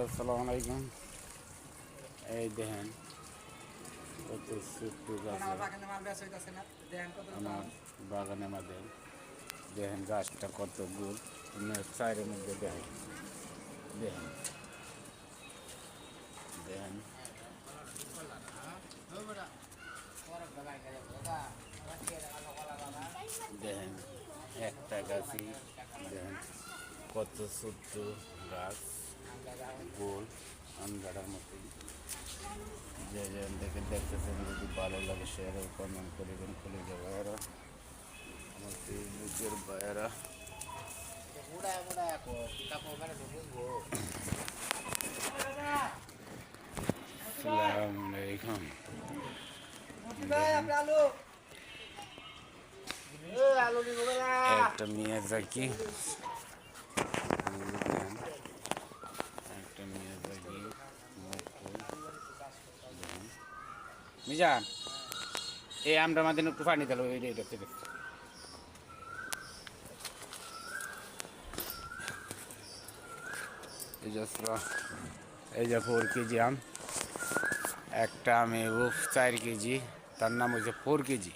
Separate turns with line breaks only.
আসসালামু আলাইকুম। এই দেখেন কত ছোট্ট গাছ আমার বাগানের মধ্যে। দেখেন গাছটা কত গোল, চায়ের মধ্যে দেখেন দেখেন দেখেন দেখেন একটা গাছই দেখেন কত ছোট্ট গাছ, গোল আন্দারার মতো। যে দেখে দেখতেছেন, যদি ভালো লাগে শেয়ার ও কমেন্ট করবেন। খুলে যে ভাইয়েরা, আমার ফেসবুকের ভাইয়েরা, আসসালামু আলাইকুম। একটা মিয়াজাকি, একটা মিয়াজাকি মিজান, এই আমরা মাঝে একটু পানি দিল এইটা থেকে। এই যে 4 কেজি আম, একটা আমে 4 কেজি, তার নাম হচ্ছে 4 কেজি।